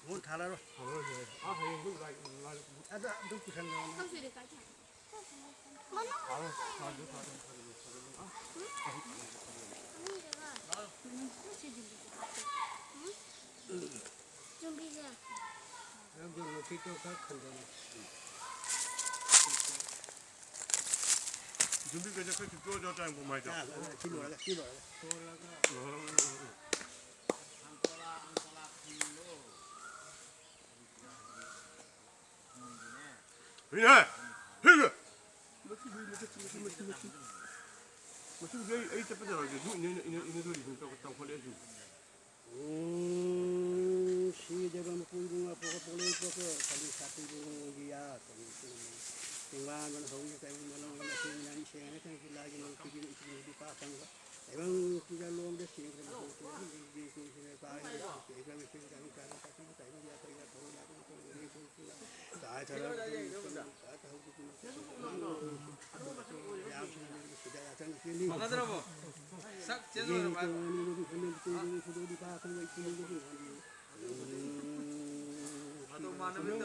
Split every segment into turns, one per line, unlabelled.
문 닫아라. ada tu kusan 준비 그저 그 쪼져 장 뭐 말이죠. 그래. 그래. 무슨 왜 에이 때부터 이제 이네 소리 좀 딱 걸려줘. 시대가 공공화 보고 보내 거고 자기 사진 중이야. 생활은 성경 때문에 그냥 시행에 생기라기는 그게 이제 빠진 거. 이런 기간로 근데 시행을 하고 이제 그게 다 이제 제가 생각하는 까는 같은 거 이거 내가 돌아가고 또 다 저런
받아들어보. 싹 제대로 봐. 나도 많으면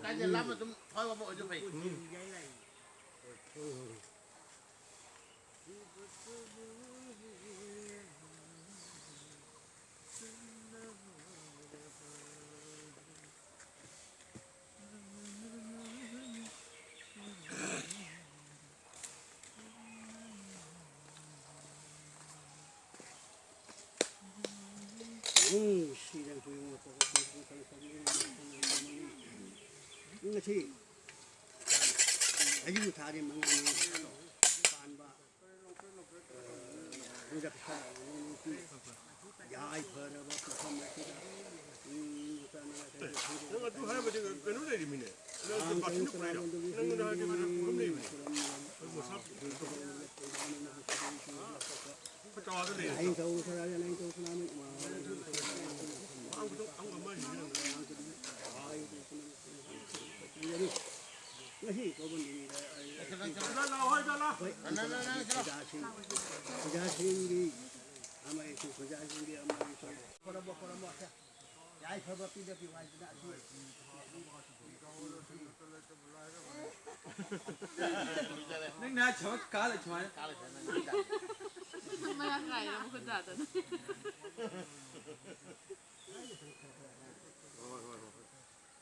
cái gì lắm mà chúng thôi qua bộ cho mày
이것이 아주 다리 먹는 반바 야이 버려버 내가 또 할아버지 그 노래님이네. 내가 맞춘 거 아니야. 내가 하게 말하는 거네. 뭐 삽. 그때 와서네. 아이 저 사람이 아니 저 사람이 아무도 아무만 있는 Nasi kau pun ini dah. Nawa jalan. Kerja sendiri, amai itu kerja sendiri amai itu. Korang buat ya. Jai khabar tidak piwai tidak sih.
Neng na chot kala chwa.
Maya kaya mo kada ta.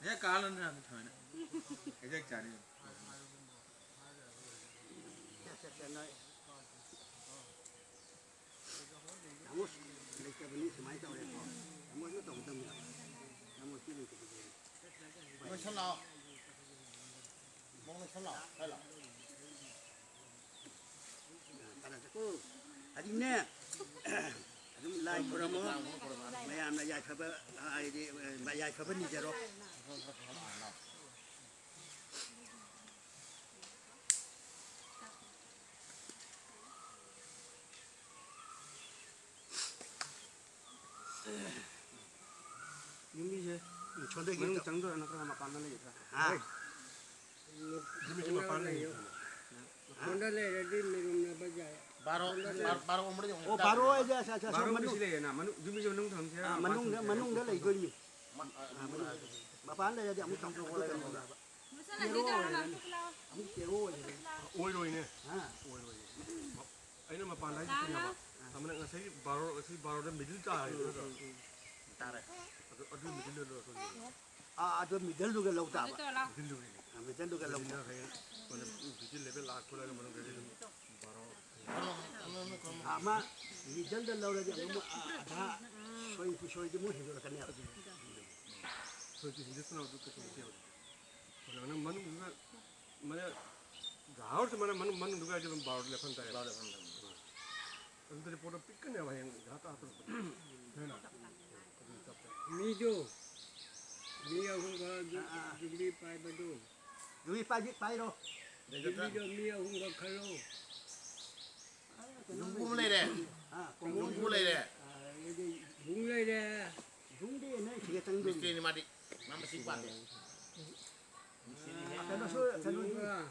Ya kala na chwa na. Kajak chari.
Namus, mereka beli semai tahu ya. Namus itu tahu tahu. Namus ini kita beli.
mày sao nào mong sao nào hay là
Karena aku, hari ni, aku live promo. Maya nak jai khabar, ini maya khabar ni jero. Ini je. Contoh kita.
정도 안 그러나 마pan lagi.
Ah.
Demi cuma pan lagi.
Contoh le, jadi minum apa je?
바로 오므리 좀.
오 바로 이제 저
바로
만ung
미실래나 만ung 준비 좀 농담 제.
만ung đó là gửi mà bán đây thì ông trồng cái cái ông kêu
오이로이네.
à
오이로이. 아니는 뭐 반다이 지냐. 아무나 ngasi 바로를 미들 짜.
따래.
아주 미들로 서.
à tôi mình đến luôn cái lâu tạm
미들로.
mình đến luôn cái lâu
그냥 그냥 뭐는 비질 레벨 라콜라는 뭐는 그래 바로
à mà mình đến đến lâu rồi thì ông đã xoay cái mũi rồi cái này
그렇지 인데스나 어떻게 좀 돼요. 저는 만능 누가 만약 가을에 만능 누가 지금 바로를 판다.
바로 간다.
근데 보다 삐끗내 와 형. 하다 하다. 되나.
미도 미야훈가 준비 파이버도
rồi bay rồi
준비도 미야훈가 칼로
용품 내래.
à
용품 내래.
붕레래
đúng đi này thì cái tăng đường
미스테리 마디. 맘마 식반데.
cái nó số cái nó
누가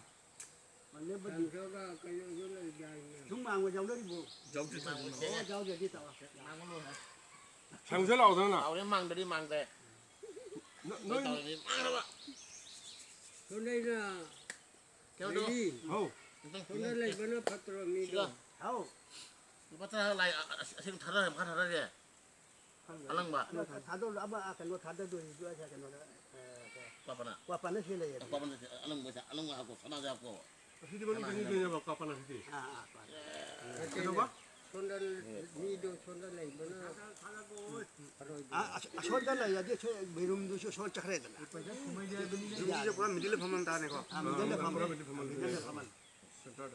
mà nếu mà đi
단서가 그요를 야이네
chúng mà ngoài dòng đó đi bộ
점주
ô dòng giờ đi tàu
망으로 해.
장세 나오잖아.
아우리 망들이 망대.
너
너희 망으로.
손에나
겨도.
레디
어우.
손에 이번에 파트로 미도
không
이바타 라이 지금 타다래 타다래. 알랑 봐.
thado là ba cái nó thado rồi đưa ra cái nó
빠빠나.
qua pan nó xin này
빠빠나 알랑 보자. 알랑 하고 선하자 하고.
히디버는 그냥 봐 까빠나 히디.
à
그래서 봐.
손을 미도 손에 이번에
à số đó là cái số bị rung số số chắc đấy
이제 보라 미들레 파면 다 내가.
à mình đến là phòng
보라 미들레 파면
mình đến là phòng
센터다.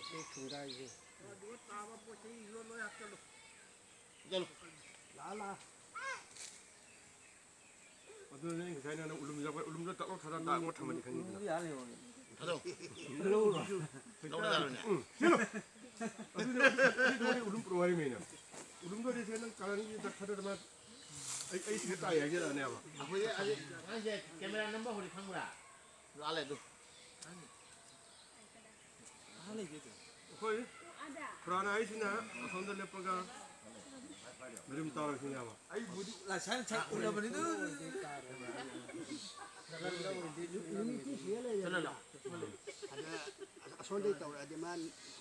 그 중간이지
이걸로.
là
어떤 애 자기는 울음자 딱 타다 나고 타면 되니까.
타도.
그러고.
너무나네.
응. 어떤 울음 프로그램이냐. 울음소리 세는 가랑이 딱 타다만 아이 되겠다 얘기를 안 해 봐.
아버지 아직 카메라 넘버 우리 카메라. 알레도.
거의 불안한 아이시나 손들 레퍼가 이름 따라시냐 봐.
아이 뭐지 나 잘 올라버리도
những cái phía này là số đây tàu là để mà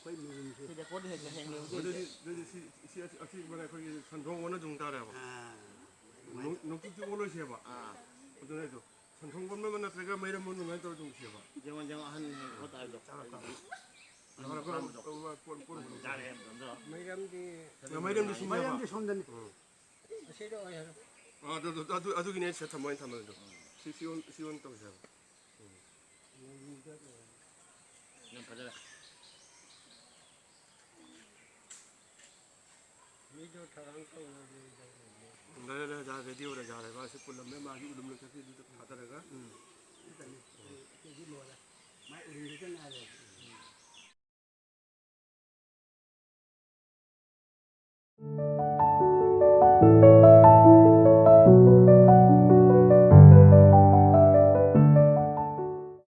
quay mình
이제 곧 해서 행령.
너희 시 뭐냐 거기 산동 어느 정도 알아 봐.
à
농축지 올라시 해 봐.
아.
어떤 애도 산동 보면 내가 뭐 이런 뭐 누가 또 좀 시해 봐.
정원 한 것도 알죠.
하나 그럼
잘해 먼저.
미람디
야 이름도 신냐
mấy
봐.
em đi xong đến
싫어요
아, 나도 아주 그냥 세타 많이 타면 돼. 시원 또 해.
그냥 가자.
미도 타랑도
나를 자 레디오를 잘해 봐. 싶을래 매마기 울음을 계속 이렇게 하다가.
cái gì là máy ừ cái này rồi